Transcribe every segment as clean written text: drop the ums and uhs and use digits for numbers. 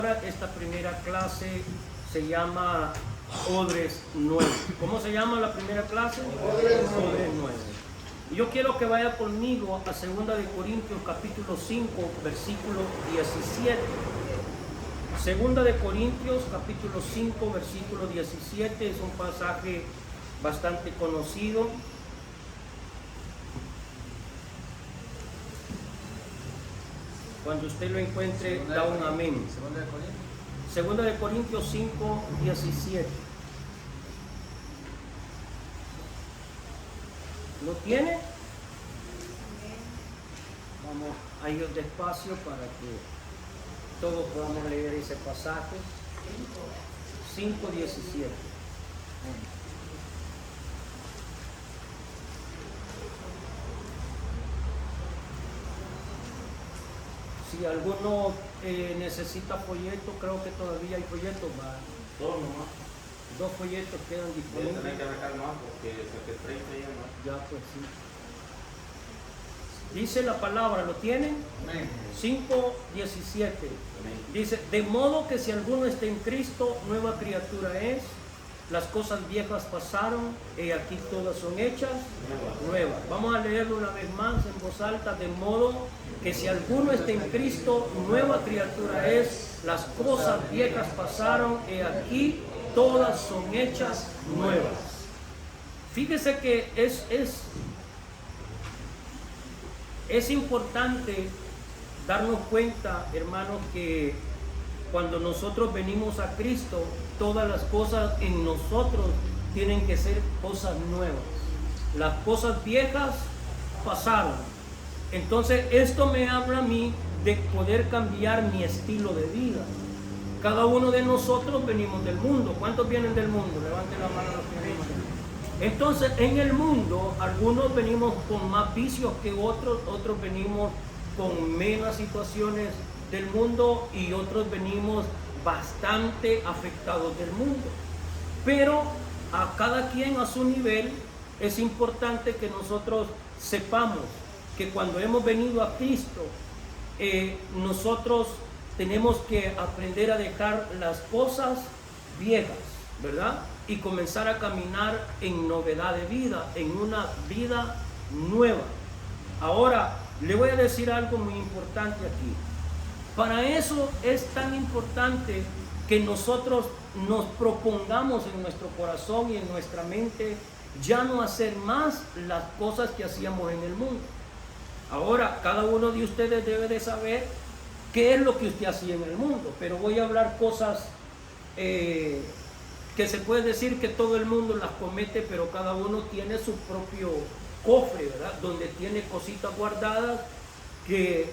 Esta primera clase se llama Odres Nuevos. ¿Cómo se llama la primera clase? Odres Nuevos. Yo quiero que vaya conmigo a 2 de Corintios capítulo 5, versículo 17. 2 de Corintios capítulo 5, versículo 17 es un pasaje bastante conocido. Cuando usted lo encuentre, da un amén. 2 de Corintios 5, 17. ¿Lo tiene? Vamos a ir despacio para que todos podamos leer ese pasaje. 5, 17. Si alguno necesita folleto, creo que todavía hay folletos. Dos nomás. 2 folletos quedan disponibles. Hay que arrancar más porque saqué 30 ya no. Ya pues sí. Dice la palabra, ¿lo tienen? 5:17. Dice, de modo que si alguno está en Cristo, nueva criatura es. Las cosas viejas pasaron y aquí todas son hechas nuevas. Vamos a leerlo una vez más en voz alta. De modo que si alguno está en Cristo, nueva criatura es. Las cosas viejas pasaron y aquí todas son hechas nuevas. Fíjese que es importante darnos cuenta, hermanos, que cuando nosotros venimos a Cristo, todas las cosas en nosotros tienen que ser cosas nuevas. Las cosas viejas pasaron. Entonces esto me habla a mí de poder cambiar mi estilo de vida. Cada uno de nosotros venimos del mundo. ¿Cuántos vienen del mundo? Levanten la mano los que vienen. Entonces en el mundo algunos venimos con más vicios que otros venimos con menos situaciones del mundo y otros venimos bastante afectados del mundo. Pero a cada quien a su nivel es importante que nosotros sepamos que cuando hemos venido a Cristo, nosotros tenemos que aprender a dejar las cosas viejas, ¿verdad? Y comenzar a caminar en novedad de vida, en una vida nueva. Ahora, le voy a decir algo muy importante aquí. Para eso es tan importante que nosotros nos propongamos en nuestro corazón y en nuestra mente ya no hacer más las cosas que hacíamos en el mundo. Ahora, cada uno de ustedes debe de saber qué es lo que usted hacía en el mundo, pero voy a hablar cosas que se puede decir que todo el mundo las comete, pero cada uno tiene su propio cofre, ¿verdad? Donde tiene cositas guardadas que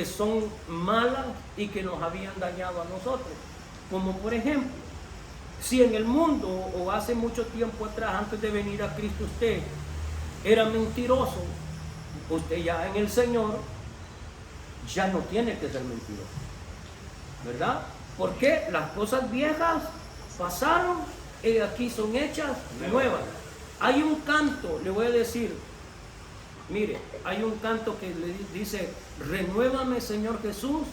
son malas y que nos habían dañado a nosotros. Como por ejemplo, si en el mundo o hace mucho tiempo atrás, antes de venir a Cristo, usted era mentiroso, usted ya en el Señor ya no tiene que ser mentiroso, ¿verdad? Porque las cosas viejas pasaron y aquí son hechas nuevas. Hay un canto, le voy a decir, mire, hay un canto que le dice, renuévame Señor Jesús,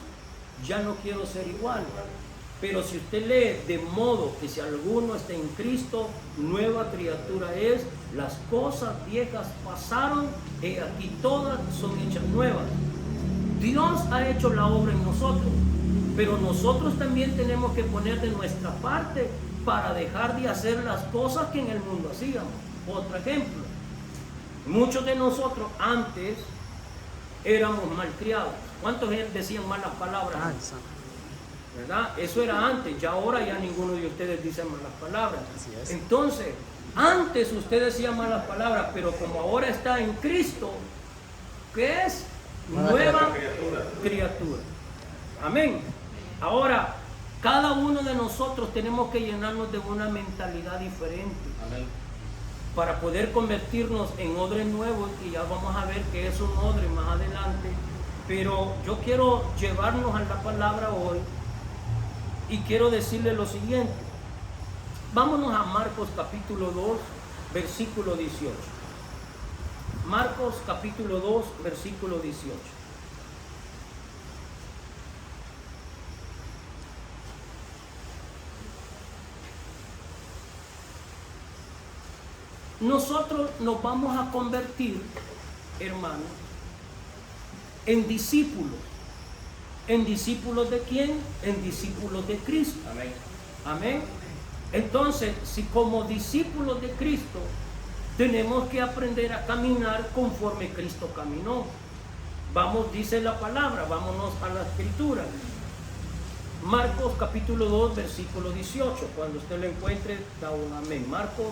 ya no quiero ser igual. Pero si usted lee, de modo que si alguno está en Cristo, nueva criatura es, las cosas viejas pasaron y aquí todas son hechas nuevas. Dios ha hecho la obra en nosotros, pero nosotros también tenemos que poner de nuestra parte para dejar de hacer las cosas que en el mundo hacíamos. Otro ejemplo, muchos de nosotros antes éramos malcriados. ¿Cuántos decían malas palabras? ¿Verdad? Eso era antes, ya ahora ya ninguno de ustedes dice malas palabras. Entonces, antes usted decía malas palabras, pero como ahora está en Cristo, ¿qué es? Nueva criatura. Amén. Ahora, cada uno de nosotros tenemos que llenarnos de una mentalidad diferente. Amén. Para poder convertirnos en odres nuevos, y ya vamos a ver qué es un odre más adelante. Pero yo quiero llevarnos a la palabra hoy y quiero decirle lo siguiente. Vámonos a Marcos capítulo 2, versículo 18. Marcos capítulo 2, versículo 18. nosotros nos vamos a convertir, hermanos, en discípulos. ¿En discípulos de quién? En discípulos de Cristo. Amén. Amén. Entonces, si como discípulos de Cristo tenemos que aprender a caminar conforme Cristo caminó. Vamos, dice la palabra, vámonos a la escritura. Marcos capítulo 2, versículo 18. Cuando usted lo encuentre, da un amén. Marcos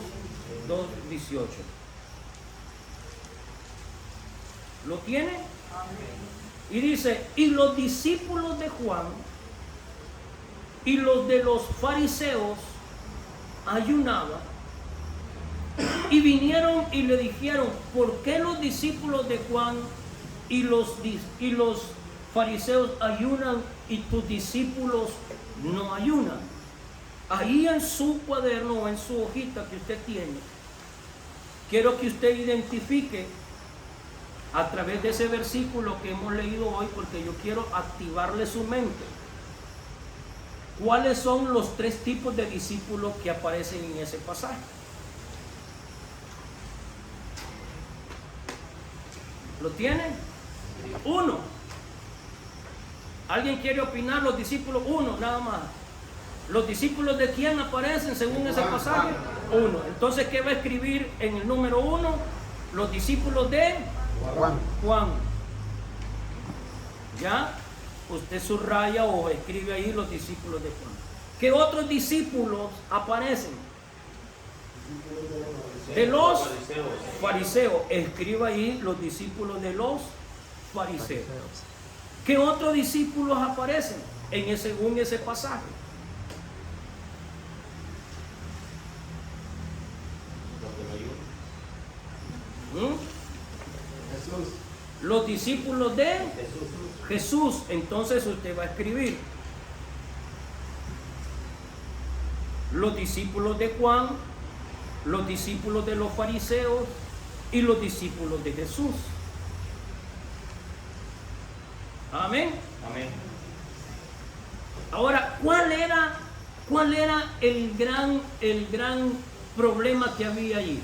2, 18. ¿Lo tiene? Amén. Y dice, y los discípulos de Juan y los de los fariseos ayunaban y vinieron y le dijeron, ¿por qué los discípulos de Juan y los fariseos ayunan y tus discípulos no ayunan? Ahí en su cuaderno o en su hojita que usted tiene, quiero que usted identifique a través de ese versículo que hemos leído hoy, porque yo quiero activarle su mente. ¿Cuáles son los tres tipos de discípulos que aparecen en ese pasaje? ¿Lo tienen? Uno. ¿Alguien quiere opinar? Los discípulos, uno, nada más. ¿Los discípulos de quién aparecen según ese pasaje? Uno. Entonces, ¿qué va a escribir en el número uno? Los discípulos de Juan. ¿Ya? Usted subraya o escribe ahí los discípulos de Juan. ¿Qué otros discípulos aparecen? De los fariseos. Escriba ahí los discípulos de los fariseos. ¿Qué otros discípulos aparecen según ese pasaje? Los discípulos de Jesús. Entonces usted va a escribir los discípulos de Juan, los discípulos de los fariseos y los discípulos de Jesús. Amén. Amén. Ahora, ¿cuál era el gran problema que había allí?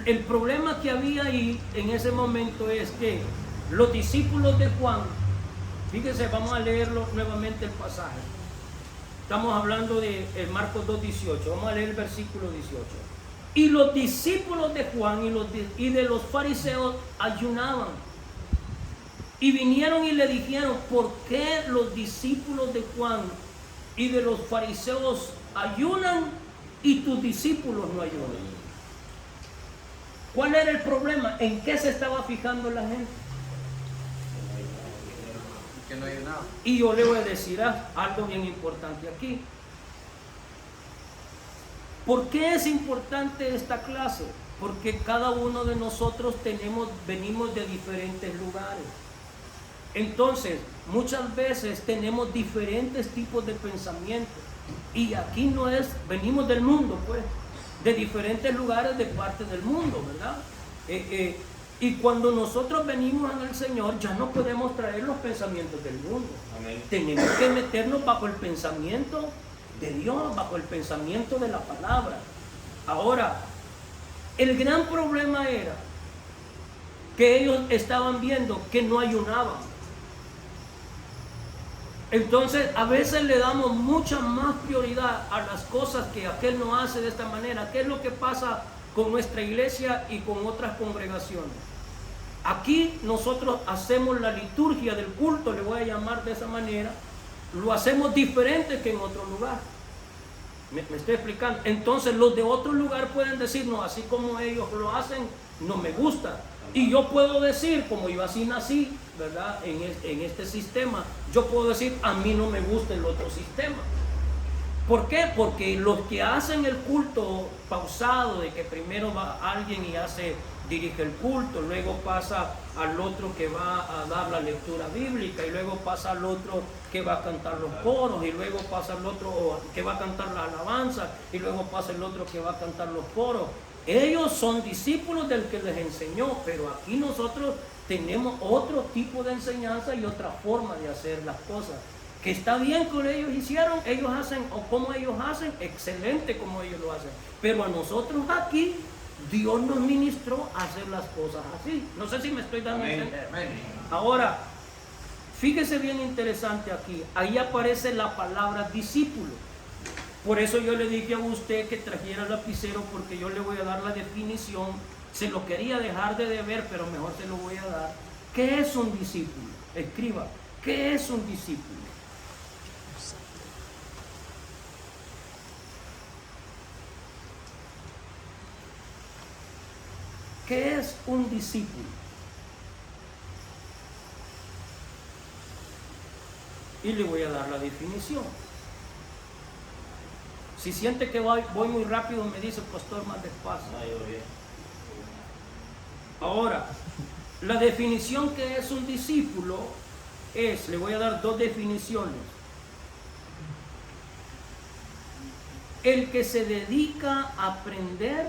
El problema que había ahí en ese momento es que los discípulos de Juan, fíjense, vamos a leerlo nuevamente el pasaje. Estamos hablando de Marcos 2:18. Vamos a leer el versículo 18. Y los discípulos de Juan y de los fariseos ayunaban. Y vinieron y le dijeron, ¿por qué los discípulos de Juan y de los fariseos ayunan y tus discípulos no ayunan? ¿Cuál era el problema? ¿En qué se estaba fijando la gente? Que no ayunaba. Y yo le voy a decir algo bien importante aquí. ¿Por qué es importante esta clase? Porque cada uno de nosotros venimos de diferentes lugares. Entonces, muchas veces tenemos diferentes tipos de pensamiento. Y aquí venimos del mundo, pues, de diferentes lugares de parte del mundo, ¿verdad? Y cuando nosotros venimos en el Señor, ya no podemos traer los pensamientos del mundo. Amén. Tenemos que meternos bajo el pensamiento de Dios, bajo el pensamiento de la palabra. Ahora, el gran problema era que ellos estaban viendo que no ayunaban. Entonces, a veces le damos mucha más prioridad a las cosas que aquel no hace de esta manera. ¿Qué es lo que pasa con nuestra iglesia y con otras congregaciones? Aquí nosotros hacemos la liturgia del culto, le voy a llamar de esa manera, lo hacemos diferente que en otro lugar. ¿Me estoy explicando? Entonces los de otro lugar pueden decir, no, así como ellos lo hacen, no me gusta. Y yo puedo decir, como yo así nací, ¿verdad? En este sistema, yo puedo decir, a mí no me gusta el otro sistema. ¿Por qué? Porque los que hacen el culto pausado, de que primero va alguien y dirige el culto, luego pasa al otro que va a dar la lectura bíblica, y luego pasa al otro que va a cantar los coros, y luego pasa al otro que va a cantar la alabanza, y luego pasa el otro que va a cantar los coros. Ellos son discípulos del que les enseñó, pero aquí nosotros tenemos otro tipo de enseñanza y otra forma de hacer las cosas. Que está bien que ellos hicieron, ellos hacen, o como ellos hacen, excelente como ellos lo hacen. Pero a nosotros aquí, Dios nos ministró a hacer las cosas así. No sé si me estoy dando a entender. Ahora, fíjese bien interesante aquí. Ahí aparece la palabra discípulo. Por eso yo le dije a usted que trajera el lapicero, porque yo le voy a dar la definición. Se lo quería dejar de deber, pero mejor se lo voy a dar. ¿Qué es un discípulo? Escriba. ¿Qué es un discípulo? ¿Qué es un discípulo? Y le voy a dar la definición. Si siente que voy muy rápido, me dice, pastor, más despacio. Ahora, la definición que es un discípulo es, le voy a dar dos definiciones. El que se dedica a aprender,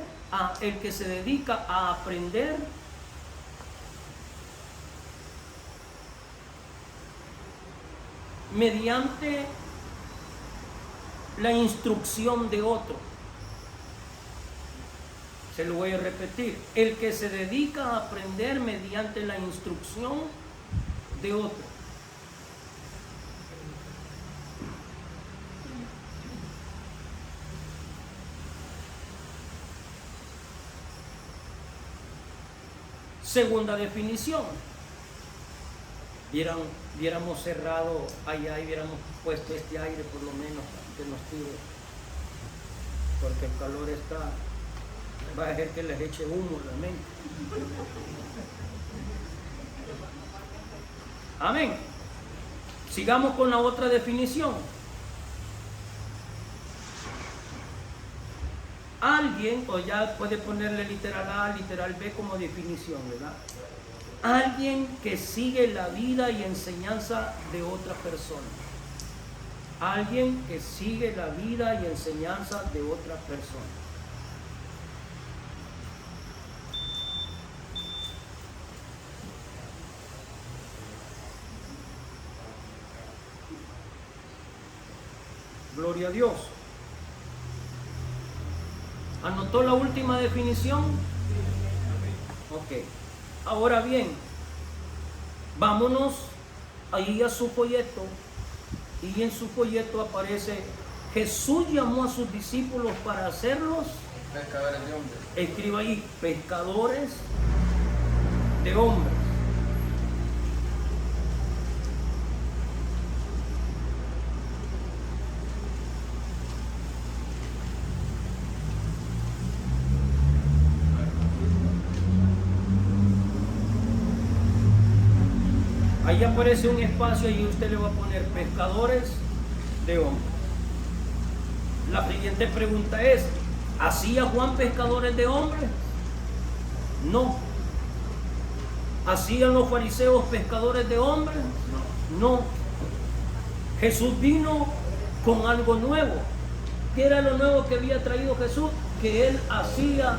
mediante la instrucción de otro. Se lo voy a repetir. El que se dedica a aprender mediante la instrucción de otro. Segunda definición. Viéramos cerrado allá y hubiéramos puesto este aire por lo menos que nos tire, porque el calor va a hacer que les eche humo la mente. Amén. Sigamos con la otra definición. Alguien, o ya puede ponerle literal A, literal B como definición, ¿verdad? Alguien que sigue la vida y enseñanza de otra persona. Alguien que sigue la vida y enseñanza de otra persona. Gloria a Dios. ¿Anotó la última definición? Ok. Ahora bien, vámonos ahí a su folleto, y en su folleto aparece: Jesús llamó a sus discípulos para hacerlos pescadores de hombres. Escriba ahí, pescadores de hombres. Ahí aparece un espacio y usted le va a poner pescadores de hombres. La siguiente pregunta es: ¿hacía Juan pescadores de hombres? No. ¿Hacían los fariseos pescadores de hombres? No. Jesús vino con algo nuevo. ¿Qué era lo nuevo que había traído Jesús? Que Él hacía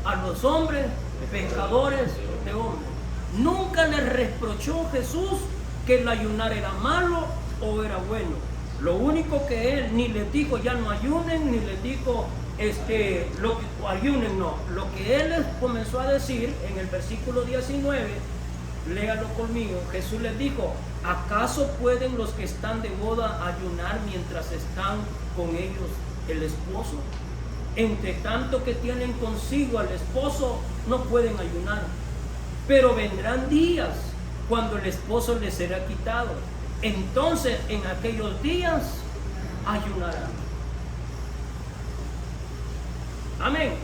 a los hombres pescadores de hombres. Nunca le reprochó Jesús que el ayunar era malo o era bueno. Lo único que Él ni les dijo ya no ayunen, ni les dijo lo que ayunen, no. Lo que Él les comenzó a decir en el versículo 19, léalo conmigo. Jesús les dijo: ¿acaso pueden los que están de boda ayunar mientras están con ellos el esposo? Entre tanto que tienen consigo al esposo, no pueden ayunar. Pero vendrán días cuando el esposo les será quitado. Entonces en aquellos días ayunarán. Amén.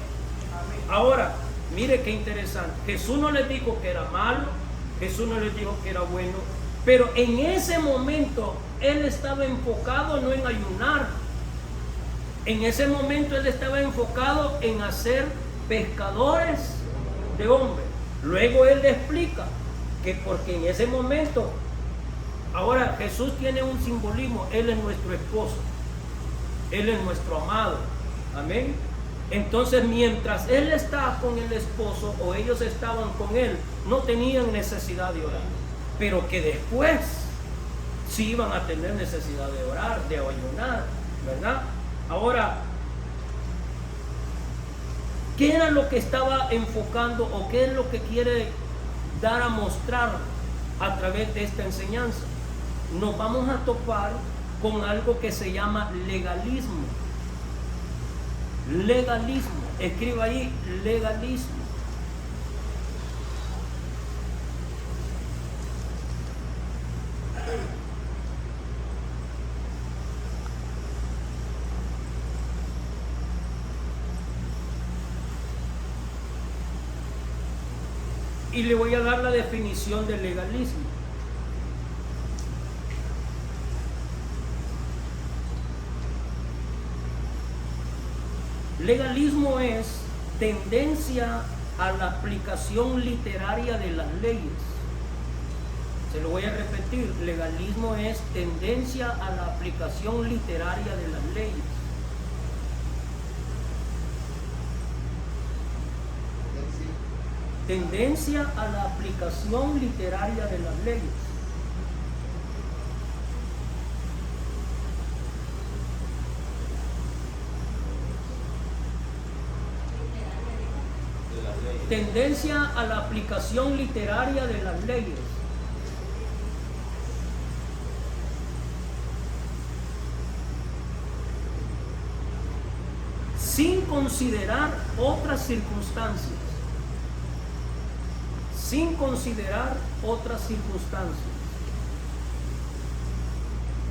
Ahora, mire qué interesante. Jesús no les dijo que era malo, Jesús no les dijo que era bueno, pero en ese momento Él estaba enfocado no en ayunar. En ese momento Él estaba enfocado en hacer pescadores de hombres. Luego Él le explica que porque en ese momento, ahora Jesús tiene un simbolismo. Él es nuestro esposo, Él es nuestro amado. Amén. Entonces mientras Él estaba con el esposo, o ellos estaban con Él, no tenían necesidad de orar. Pero que después sí iban a tener necesidad de orar, de ayunar, ¿verdad? Ahora, ¿qué era lo que estaba enfocando o qué es lo que quiere dar a mostrar a través de esta enseñanza? Nos vamos a topar con algo que se llama legalismo. Legalismo, escriba ahí, legalismo. Y le voy a dar la definición de legalismo. Legalismo es tendencia a la aplicación literaria de las leyes. Se lo voy a repetir, legalismo es tendencia a la aplicación literaria de las leyes. Tendencia a la aplicación literaria de las leyes. Tendencia a la aplicación literaria de las leyes. Sin considerar otras circunstancias. Sin considerar otras circunstancias.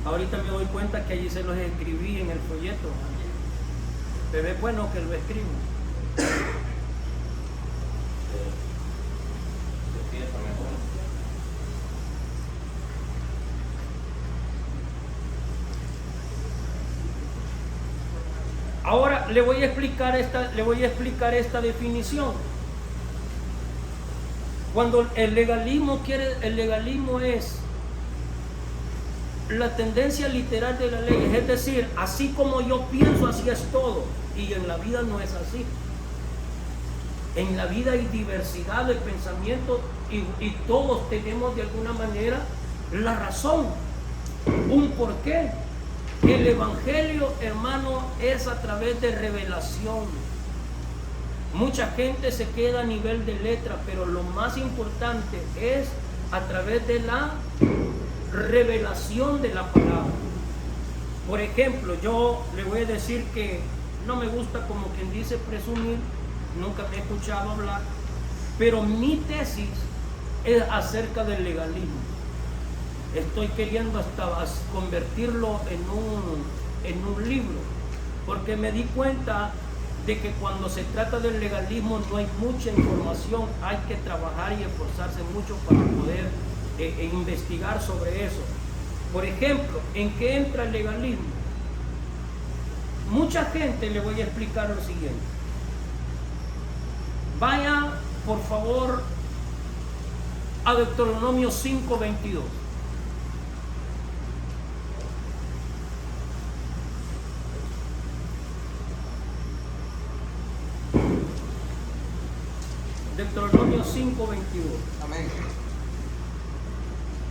Ahorita me doy cuenta que allí se los escribí en el folleto. Pero es bueno que lo escribo. Ahora le voy a explicar esta definición. Cuando el legalismo es la tendencia literal de las leyes, es decir, así como yo pienso, así es todo. Y en la vida no es así. En la vida hay diversidad de pensamientos y todos tenemos de alguna manera la razón, un porqué. El evangelio, hermano, es a través de revelación. Mucha gente se queda a nivel de letra, pero lo más importante es a través de la revelación de la palabra. Por ejemplo, yo le voy a decir que no me gusta, como quien dice, presumir, nunca me he escuchado hablar, pero mi tesis es acerca del legalismo. Estoy queriendo hasta convertirlo en un libro, porque me di cuenta de que cuando se trata del legalismo no hay mucha información, hay que trabajar y esforzarse mucho para poder investigar sobre eso. Por ejemplo, ¿en qué entra el legalismo? Mucha gente, le voy a explicar lo siguiente. Vaya, por favor, a Deuteronomio 5:22. Deuteronomio 5:22. Amén.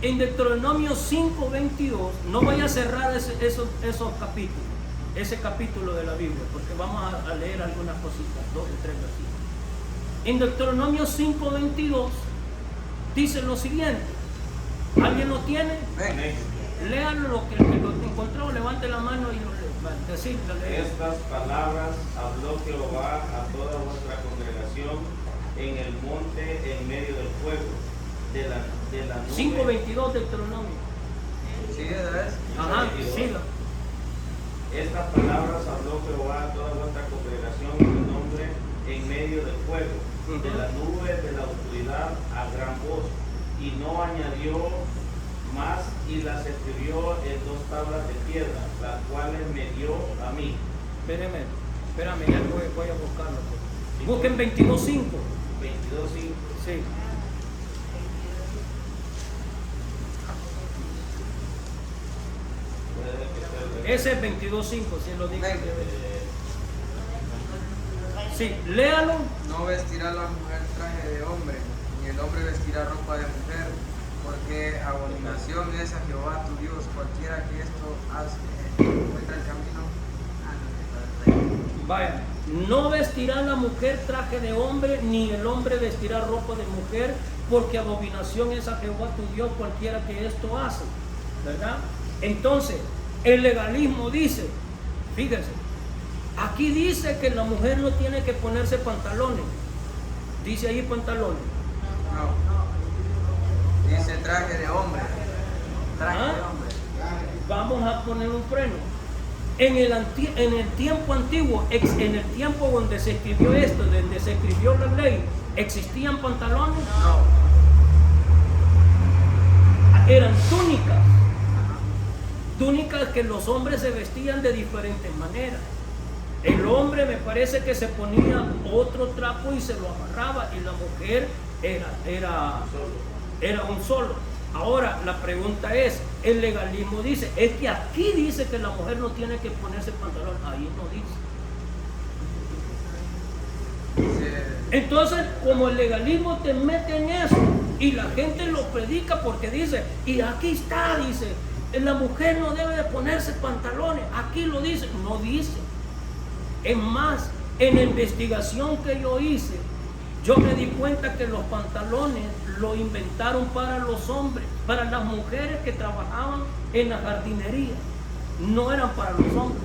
En Deuteronomio 5:22, no voy a cerrar esos capítulos, ese capítulo de la Biblia, porque vamos a leer algunas cositas, 2 o 3 versículos. En Deuteronomio 5:22 dice lo siguiente. ¿Alguien lo tiene? Amén. Léanlo, lo que lo encontró, levante la mano y lo decir. Estas palabras habló Jehová a toda vuestra congregación en el monte en medio del fuego, de la nube. 5:22 Deuteronomio. Sí, ¿sabes? Ajá, siga. Estas palabras habló Jehová a toda vuestra congregación en el nombre en medio del fuego, de la nube, de la oscuridad, a gran voz, y no añadió más, y las escribió en 2 tablas de piedra, las cuales me dio a mí. Espérame, ya voy a buscarlo. Busquen 22:5. 22:5. Sí. Ese es 22:5, si lo digo. Sí, léalo. No vestirá la mujer traje de hombre, ni el hombre vestirá ropa de mujer, Porque abominación es a Jehová tu Dios, cualquiera que esto hace, encuentra el camino. Vaya, no vestirá la mujer traje de hombre, ni el hombre vestirá ropa de mujer, porque abominación es a Jehová tu Dios cualquiera que esto hace, ¿verdad? Entonces, el legalismo dice, fíjense, aquí dice que la mujer no tiene que ponerse pantalones. Dice ahí pantalones. No. Dice traje de hombre. Traje de hombre. Vamos a poner un freno. En el tiempo antiguo, en el tiempo donde se escribió esto, donde se escribió la ley, ¿existían pantalones? No. Eran túnicas que los hombres se vestían de diferentes maneras. El hombre me parece que se ponía otro trapo y se lo amarraba, y la mujer era un solo. Ahora la pregunta es, el legalismo dice, es que aquí dice que la mujer no tiene que ponerse pantalón, ahí no dice. Entonces, como el legalismo te mete en eso y la gente lo predica porque dice, y aquí está, dice, la mujer no debe de ponerse pantalones, aquí lo dice, no dice. Es más, en la investigación que yo hice, yo me di cuenta que los pantalones lo inventaron para los hombres, para las mujeres que trabajaban en la jardinería. No eran para los hombres,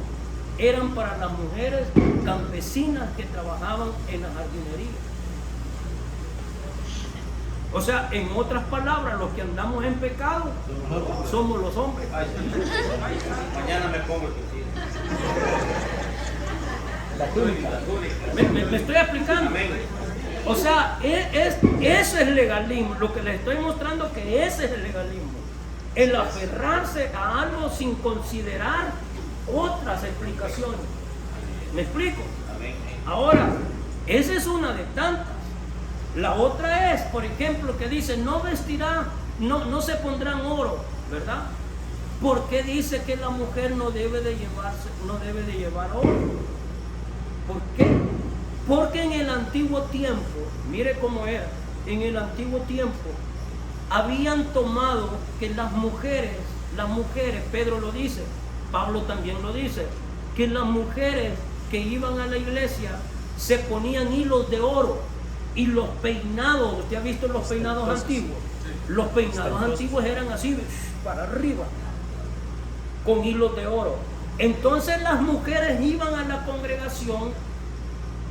eran para las mujeres campesinas que trabajaban en la jardinería. O sea, en otras palabras, los que andamos en pecado somos los hombres. Mañana me pongo el vestido. La túnica. Me estoy explicando. Amén. O sea, eso es legalismo. Lo que les estoy mostrando que ese es el legalismo. El aferrarse a algo sin considerar otras explicaciones. ¿Me explico? Ahora, esa es una de tantas. La otra es, por ejemplo, que dice, no vestirá, no se pondrán oro, ¿verdad? ¿Por qué dice que la mujer no debe de llevar oro? ¿Por qué? Porque en el antiguo tiempo, mire cómo era, en el antiguo tiempo habían tomado que las mujeres, Pedro lo dice, Pablo también lo dice, que las mujeres que iban a la iglesia se ponían hilos de oro y los peinados, ¿usted ha visto los peinados antiguos? Los peinados antiguos eran así, para arriba, con hilos de oro. Entonces las mujeres iban a la congregación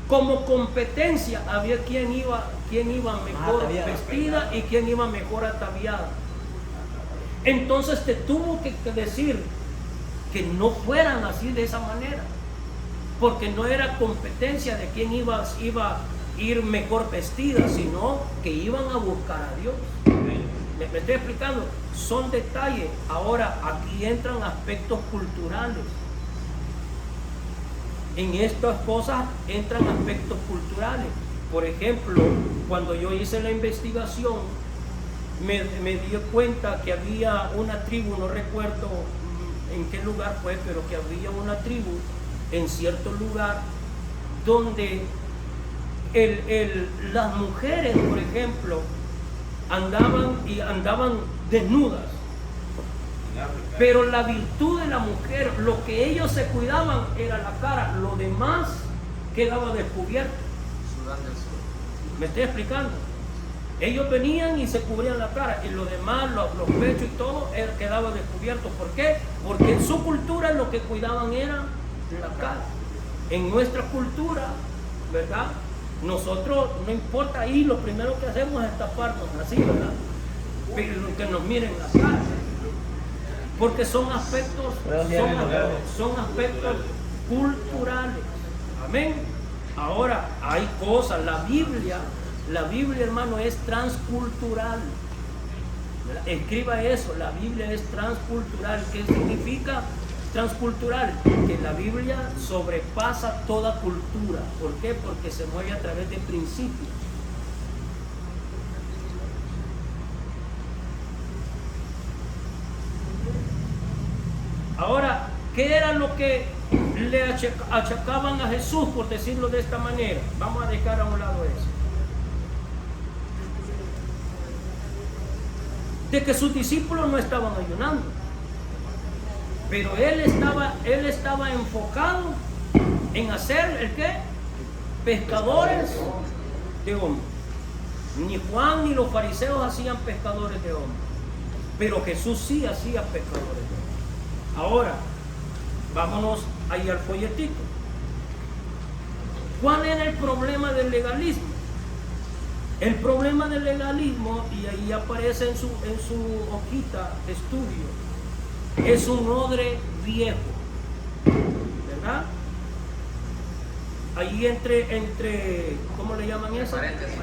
como competencia, había quien iba mejor vestida y quien iba mejor ataviada. Entonces te tuvo que decir que no fueran así de esa manera, porque no era competencia de quién iba a ir mejor vestida, sino que iban a buscar a Dios. Me estoy explicando, son detalles. Ahora aquí entran aspectos culturales. En estas cosas entran aspectos culturales. Por ejemplo, cuando yo hice la investigación, me di cuenta que había una tribu, no recuerdo en qué lugar fue, pero que había una tribu en cierto lugar donde las mujeres, por ejemplo, andaban desnudas. Pero la virtud de la mujer, lo que ellos se cuidaban era la cara, lo demás quedaba descubierto. ¿Me estoy explicando? Ellos venían y se cubrían la cara y lo demás, los pechos y todo, quedaba descubierto. ¿Por qué? Porque en su cultura lo que cuidaban era la cara. En nuestra cultura, ¿verdad? Nosotros, no importa, ahí lo primero que hacemos es taparnos así, ¿verdad? Pero que nos miren la cara. Porque son aspectos culturales. Amén. Ahora, hay cosas, la Biblia, hermano, es transcultural. Escriba eso, la Biblia es transcultural. ¿Qué significa transcultural? Que la Biblia sobrepasa toda cultura. ¿Por qué? Porque se mueve a través de principios. Ahora, ¿qué era lo que le achacaban a Jesús, por decirlo de esta manera? Vamos a dejar a un lado eso. de que sus discípulos no estaban ayunando. Pero él estaba enfocado en hacer ¿el qué? Pescadores de hombres. Ni Juan ni los fariseos hacían pescadores de hombres, pero Jesús sí hacía pescadores de hombres. Ahora, vámonos ahí al folletito. ¿Cuál era el problema del legalismo? El problema del legalismo, y ahí aparece en su hojita de estudio, es un odre viejo, ¿verdad? Ahí entre ¿cómo le llaman eso? Paréntesis.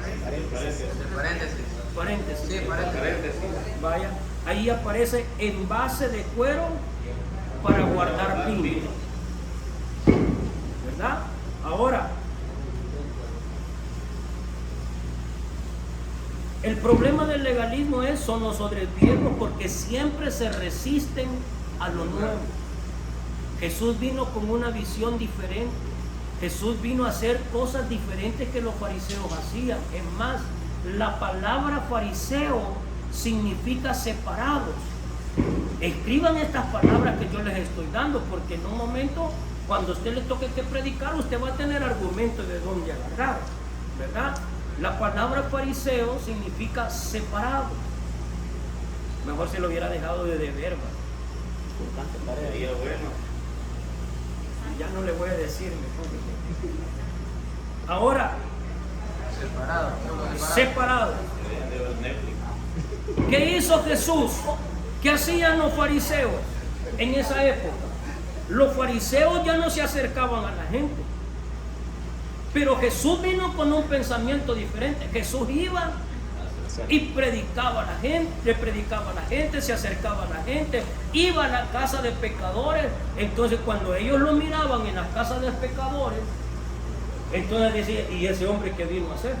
Paréntesis. Sí, paréntesis. Vaya, ahí aparece envase de cuero para guardar vino, ¿verdad? Ahora, el problema del legalismo son los odres viejos, porque siempre se resisten a lo nuevo. Jesús vino con una visión diferente. Jesús vino a hacer cosas diferentes que los fariseos hacían. Es más, la palabra fariseo significa separados. Escriban estas palabras que yo les estoy dando, porque en un momento, cuando a usted le toque que predicar, usted va a tener argumentos de dónde agarrar, ¿verdad? La palabra fariseo significa separado. Mejor se lo hubiera dejado de deber, Sería bueno. ya no le voy a decir mejor. Ahora, separado. ¿Qué hizo Jesús? ¿Qué hacían los fariseos en esa época? Los fariseos ya no se acercaban a la gente, pero Jesús vino con un pensamiento diferente. Jesús iba y predicaba a la gente, se acercaba a la gente, iba a la casa de pecadores. Entonces, cuando ellos lo miraban en las casas de pecadores, entonces decían, ¿y ese hombre qué vino a hacer?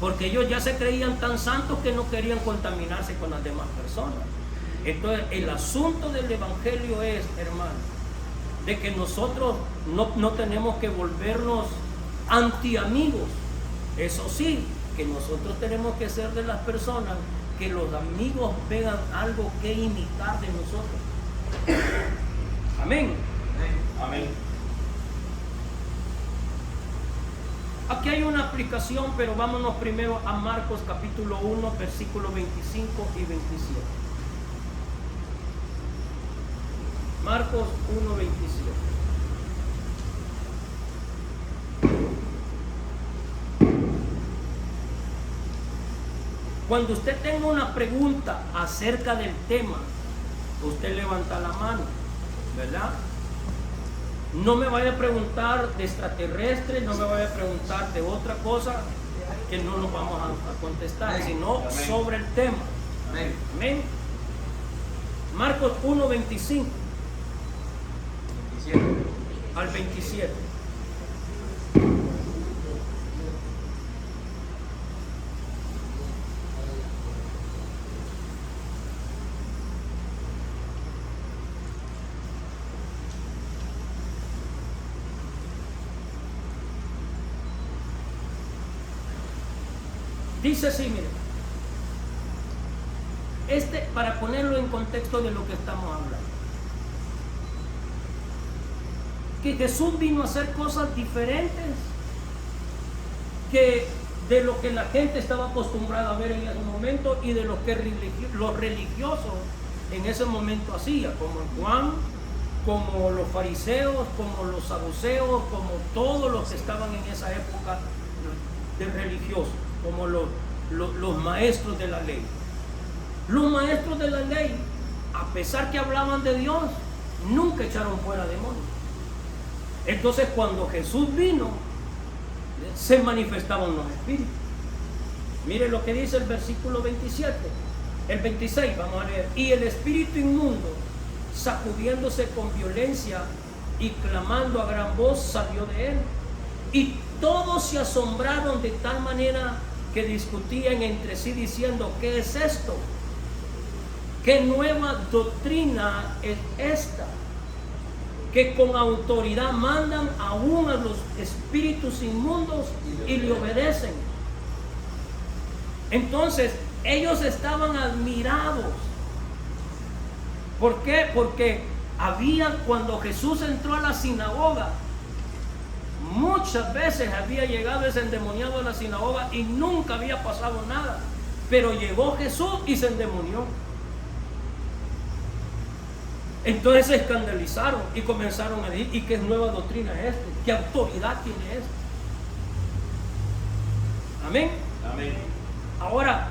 Porque ellos ya se creían tan santos que no querían contaminarse con las demás personas. Entonces, el asunto del evangelio es, hermano, de que nosotros no tenemos que volvernos anti-amigos. Eso sí, que nosotros tenemos que ser de las personas que los amigos vean algo que imitar de nosotros. Amén. Amén. Aquí hay una aplicación, pero vámonos primero a Marcos capítulo 1, versículos 25 y 27. Marcos 1, 27. Cuando usted tenga una pregunta acerca del tema, usted levanta la mano, ¿verdad? No me vaya a preguntar de extraterrestres, no me vaya a preguntar de otra cosa que no nos vamos a contestar, sino sobre el tema. Amén. Marcos 1, 25 al 27. Dice así, miren, para ponerlo en contexto de lo que estamos hablando, que Jesús vino a hacer cosas diferentes que de lo que la gente estaba acostumbrada a ver en ese momento y de lo que los religiosos en ese momento hacían, como Juan, como los fariseos, como los saduceos, como todos los que estaban en esa época de religiosos, como los maestros de la ley. Los maestros de la ley, a pesar que hablaban de Dios, nunca echaron fuera demonios. Entonces, cuando Jesús vino, se manifestaban los espíritus. Mire lo que dice el versículo 27, el 26, vamos a leer. Y el espíritu inmundo, sacudiéndose con violencia y clamando a gran voz, salió de él. Y todos se asombraron de tal manera que discutían entre sí diciendo, ¿qué es esto? ¿Qué nueva doctrina es esta? Que con autoridad mandan aún a los espíritus inmundos y le obedecen. Entonces, Ellos estaban admirados. ¿Por qué? Porque cuando Jesús entró a la sinagoga, muchas veces había llegado ese endemoniado a la sinagoga y nunca había pasado nada. Pero llegó Jesús y se endemonió. Entonces se escandalizaron y comenzaron a decir: ¿y qué nueva doctrina es esta? ¿Qué autoridad tiene esto? Amén. Amén. Ahora,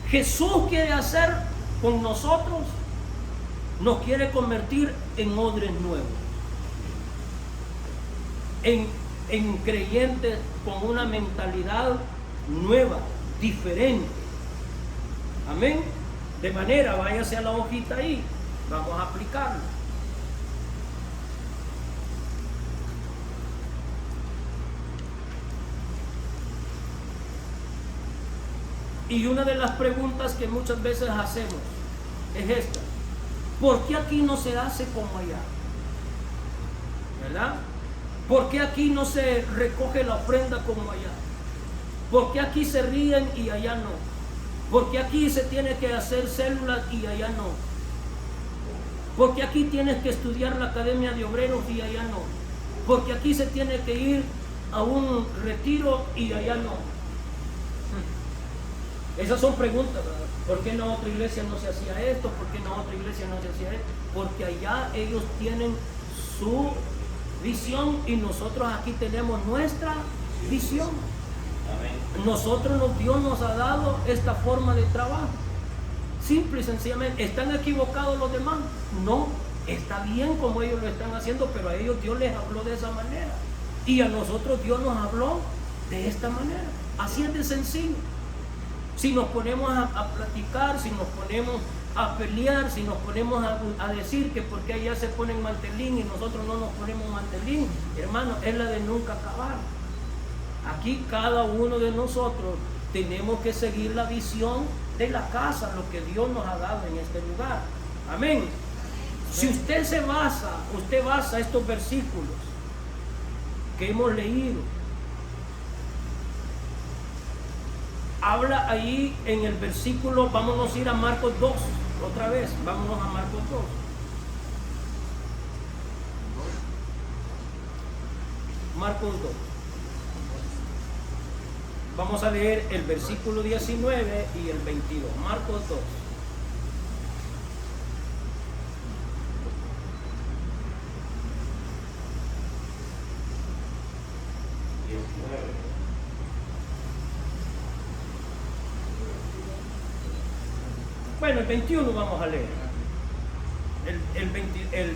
Jesús quiere hacer con nosotros, nos quiere convertir en odres nuevos, en creyentes con una mentalidad nueva, diferente. Amén. De manera, váyase a la hojita ahí, vamos a aplicarlo. Y una de las preguntas que muchas veces hacemos es esta: ¿por qué aquí no se hace como allá? ¿Verdad? ¿Por qué aquí no se recoge la ofrenda como allá? ¿Por qué aquí se ríen y allá no? ¿Por qué aquí se tiene que hacer células y allá no? ¿Por qué aquí tienes que estudiar la academia de obreros y allá no? ¿Por qué aquí se tiene que ir a un retiro y allá no? Esas son preguntas, ¿verdad? ¿Por qué en otra iglesia no se hacía esto? ¿Por qué en otra iglesia no se hacía esto? Porque allá ellos tienen su visión y nosotros aquí tenemos nuestra visión. Amén. Dios nos ha dado esta forma de trabajo. Simple y sencillamente. ¿Están equivocados los demás? No, está bien como ellos lo están haciendo, pero a ellos Dios les habló de esa manera. Y a nosotros Dios nos habló de esta manera. Así es de sencillo. Si nos ponemos a platicar, si nos ponemos a pelear, si nos ponemos a decir que porque allá se ponen mantelín y nosotros no nos ponemos mantelín, hermano, es la de nunca acabar. Aquí cada uno de nosotros tenemos que seguir la visión de la casa, lo que Dios nos ha dado en este lugar. Amén. Si usted basa estos versículos que hemos leído, habla ahí en el versículo, vámonos a ir a Marcos 2, otra vez, vámonos a Marcos 2. Marcos 2. Vamos a leer el versículo 19 y el 22. Marcos 2. Bueno, el 21 vamos a leer.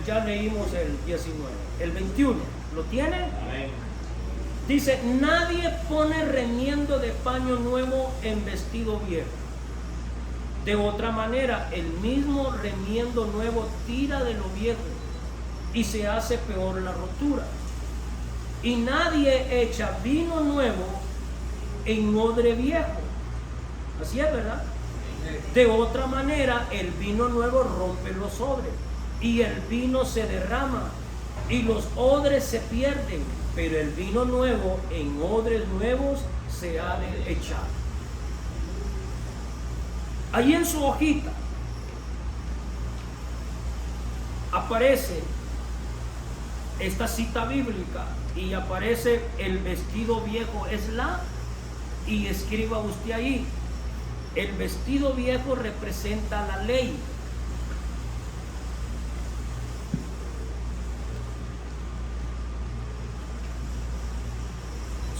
Ya leímos el 19. El 21, ¿lo tiene? Amén. Dice: nadie pone remiendo de paño nuevo en vestido viejo. De otra manera, el mismo remiendo nuevo tira de lo viejo y se hace peor la rotura. Y nadie echa vino nuevo en odre viejo. Así es, ¿verdad? De otra manera, el vino nuevo rompe los odres y el vino se derrama y los odres se pierden, pero el vino nuevo en odres nuevos se ha de echar. Ahí en su hojita aparece esta cita bíblica y aparece el vestido viejo es y escriba usted ahí: el vestido viejo representa la ley.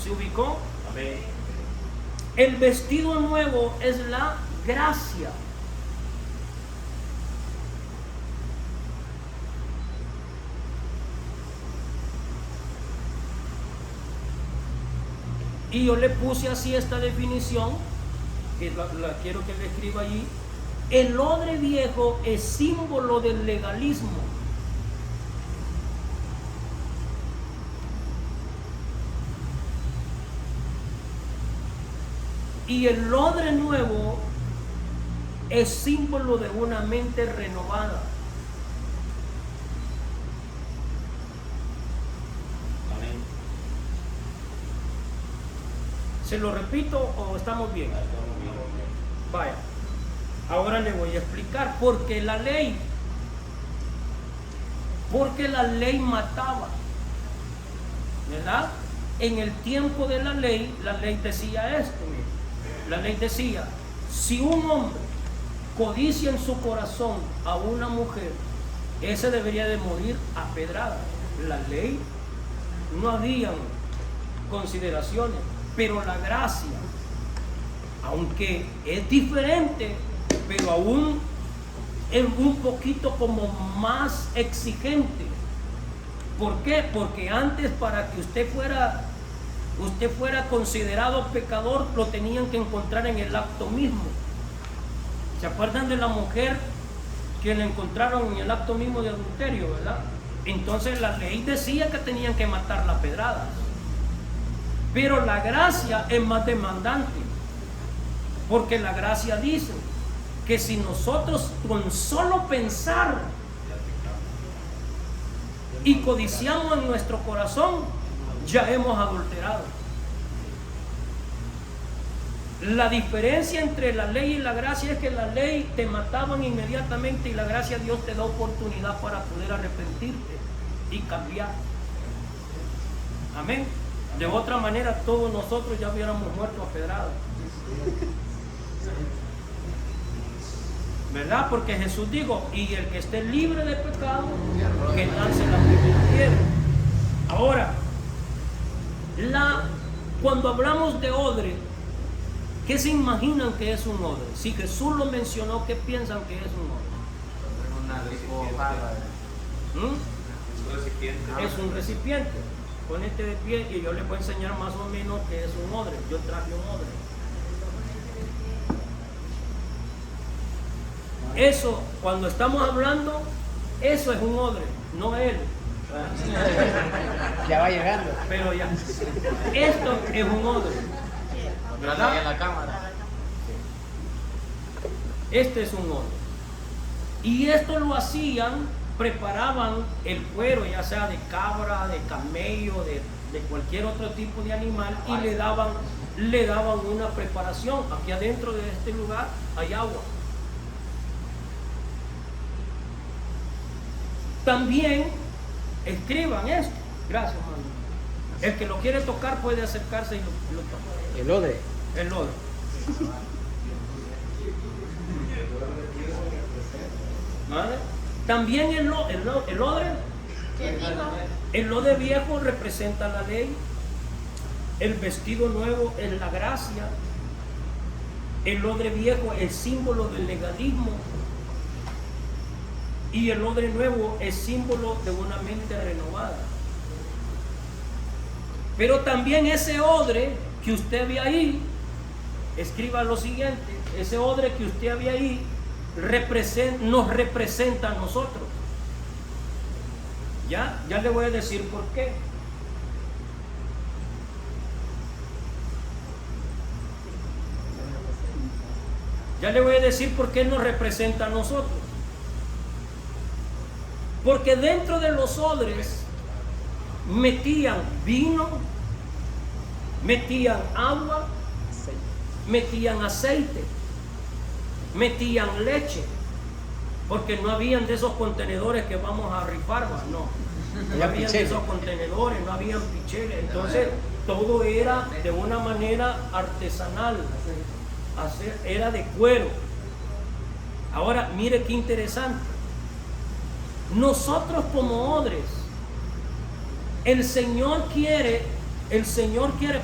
¿Se ubicó? Amén. El vestido nuevo es la gracia. Y yo le puse así esta definición, que la quiero que le escriba allí. El odre viejo es símbolo del legalismo. Y el odre nuevo es símbolo de una mente renovada. Amén. ¿Se lo repito o estamos bien? Estamos bien. Vaya, ahora le voy a explicar por qué la ley. Porque la ley mataba, ¿verdad? En el tiempo de la ley decía esto, mire. La ley decía, si un hombre codicia en su corazón a una mujer, ese debería de morir a pedrada. La ley no habían consideraciones, pero la gracia, aunque es diferente, pero aún es un poquito como más exigente. ¿Por qué? Porque antes, para que usted fuera considerado pecador, lo tenían que encontrar en el acto mismo. ¿Se acuerdan de la mujer que la encontraron en el acto mismo de adulterio, verdad? Entonces la ley decía que tenían que matarla a pedradas. Pero la gracia es más demandante, porque la gracia dice que si nosotros con solo pensar y codiciamos en nuestro corazón, ya hemos adulterado. La diferencia entre la ley y la gracia es que la ley te mataban inmediatamente y la gracia, Dios te da oportunidad para poder arrepentirte y cambiar. Amén. De otra manera, todos nosotros ya hubiéramos muerto a pedradas. ¿Verdad? Porque Jesús dijo, y el que esté libre de pecado, que lance la primera piedra. Ahora, cuando hablamos de odre, ¿qué se imaginan que es un odre? Si Jesús lo mencionó, ¿qué piensan que es un odre? Es un recipiente. Ponete de pie y yo les voy a enseñar más o menos qué es un odre. Yo traje un odre. Eso, cuando estamos hablando, eso es un odre, no él. Ya va llegando. Pero ya. Esto es un odre. ¿Verdad? En la cámara. Este es un odre. Y esto lo hacían, preparaban el cuero, ya sea de cabra, de camello, de cualquier otro tipo de animal, y le daban una preparación. Aquí adentro de este lugar hay agua. También escriban esto. Gracias, hermano. El que lo quiere tocar puede acercarse y lo toca. El odre. El odre. ¿Vale? También el odre. El odre viejo representa la ley. El vestido nuevo es la gracia. El odre viejo es símbolo del legalismo. Y el odre nuevo es símbolo de una mente renovada. Pero también ese odre que usted ve ahí, escriba lo siguiente, ese odre que usted ve ahí nos representa a nosotros. Ya le voy a decir por qué. Ya le voy a decir por qué nos representa a nosotros. Porque dentro de los odres metían vino, metían agua, metían aceite, metían leche, porque no habían de esos contenedores que vamos a rifar, no habían de esos contenedores, no habían picheles. Entonces todo era de una manera artesanal, era de cuero. Ahora mire qué interesante. Nosotros como odres, el Señor quiere,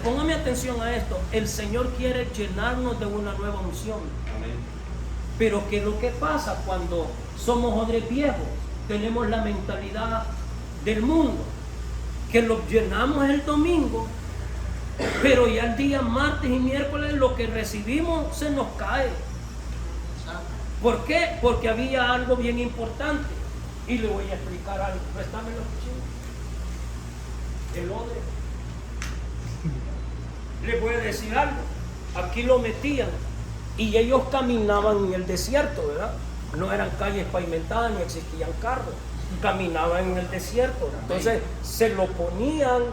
póngame atención a esto, el Señor quiere llenarnos de una nueva unción. Amén. Pero ¿qué es lo que pasa cuando somos odres viejos? Tenemos la mentalidad del mundo, que lo llenamos el domingo, pero ya el día martes y miércoles lo que recibimos se nos cae. ¿Por qué? Porque había algo bien importante. Y le voy a explicar algo. Préstame los cuchillos. El odre. Le voy a decir algo. Aquí lo metían y ellos caminaban en el desierto, ¿verdad? No eran calles pavimentadas, ni existían carros. Caminaban en el desierto. Entonces se lo ponían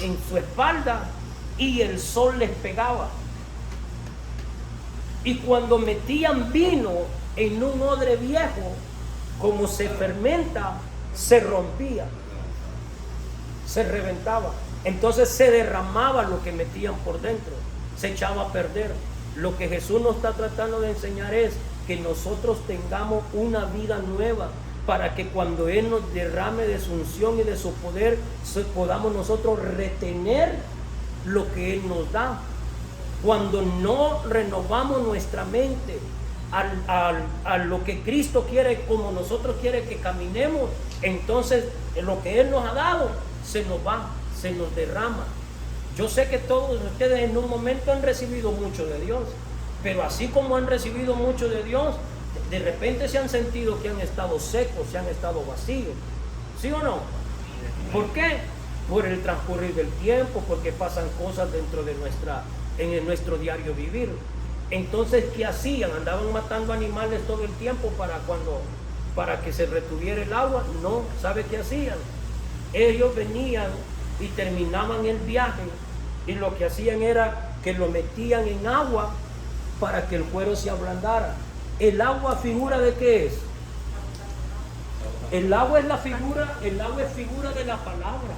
en su espalda y el sol les pegaba. Y cuando metían vino en un odre viejo, como se fermenta, se rompía, se reventaba. Entonces se derramaba lo que metían por dentro, se echaba a perder. Lo que Jesús nos está tratando de enseñar es que nosotros tengamos una vida nueva, para que cuando Él nos derrame de su unción y de su poder, podamos nosotros retener lo que Él nos da. Cuando no renovamos nuestra mente a lo que Cristo quiere, como nosotros quiere que caminemos, entonces lo que Él nos ha dado se nos va, se nos derrama. Yo sé que todos ustedes en un momento han recibido mucho de Dios, pero así como han recibido mucho de Dios, de repente se han sentido que han estado secos, se han estado vacíos. ¿Sí o no? ¿Por qué? Por el transcurrir del tiempo, porque pasan cosas dentro de en nuestro diario vivir. Entonces, ¿qué hacían? ¿Andaban matando animales todo el tiempo para que se retuviera el agua? No, ¿sabe qué hacían? Ellos venían y terminaban el viaje, y lo que hacían era que lo metían en agua para que el cuero se ablandara. ¿El agua figura de qué es? El agua es figura de la palabra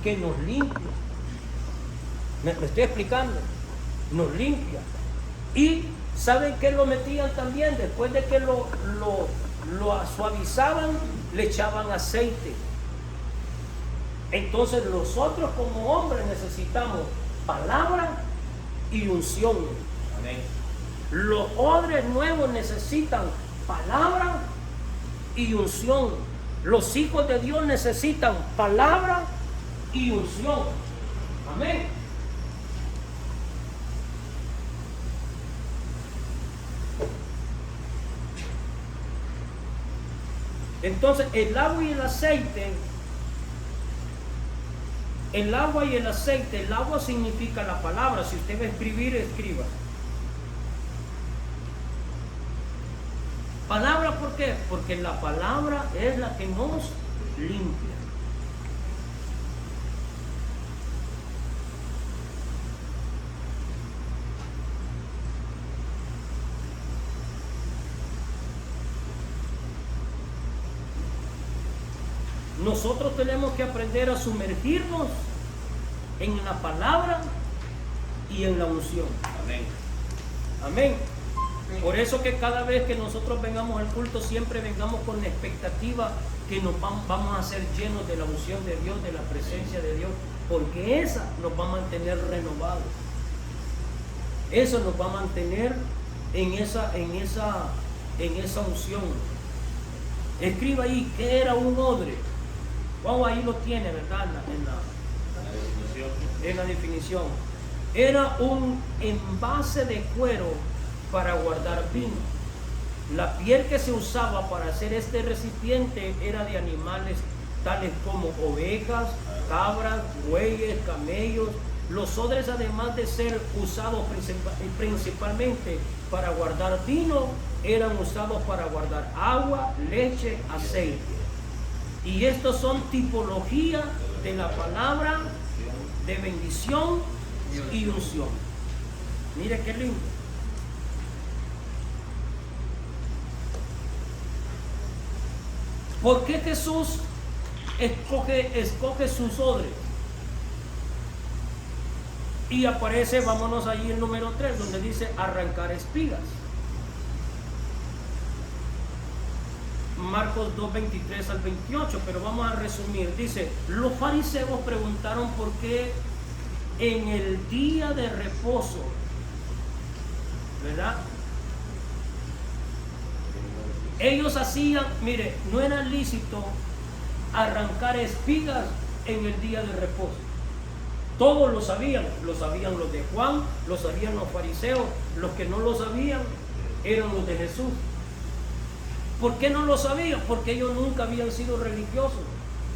que nos limpia. Me estoy explicando. Nos limpia. Y ¿saben qué lo metían también? Después de que lo suavizaban, le echaban aceite. Entonces nosotros como hombres necesitamos palabra y unción. Amén. Los odres nuevos necesitan palabra y unción. Los hijos de Dios necesitan palabra y unción. Amén. Entonces el agua y el aceite, el agua significa la palabra. Si usted va a escribir, escriba. Palabra, ¿por qué? Porque la palabra es la que nos limpia. Nosotros tenemos que aprender a sumergirnos en la palabra y en la unción. Amén. Amén. Por eso que cada vez que nosotros vengamos al culto, siempre vengamos con la expectativa que nos vamos a ser llenos de la unción de Dios, de la presencia de Dios, porque esa nos va a mantener renovados. Eso nos va a mantener en esa unción. Escriba ahí, ¿qué era un odre? Wow, ahí lo tiene, ¿verdad? En la definición. Era un envase de cuero para guardar vino. La piel que se usaba para hacer este recipiente era de animales tales como ovejas, cabras, bueyes, camellos. Los odres, además de ser usados principalmente para guardar vino, eran usados para guardar agua, leche, aceite. Y estos son tipología de la palabra de bendición y unción. Mire qué lindo. ¿Por qué Jesús escoge sus odres? Y aparece, vámonos allí el número 3, donde dice arrancar espigas. Marcos 2, 23 al 28, pero vamos a resumir. Dice, los fariseos preguntaron por qué en el día de reposo, ¿verdad? Ellos hacían, mire, no era lícito arrancar espigas en el día de reposo. Todos lo sabían los de Juan, lo sabían los fariseos. Los que no lo sabían eran los de Jesús. ¿Por qué no lo sabían? Porque ellos nunca habían sido religiosos.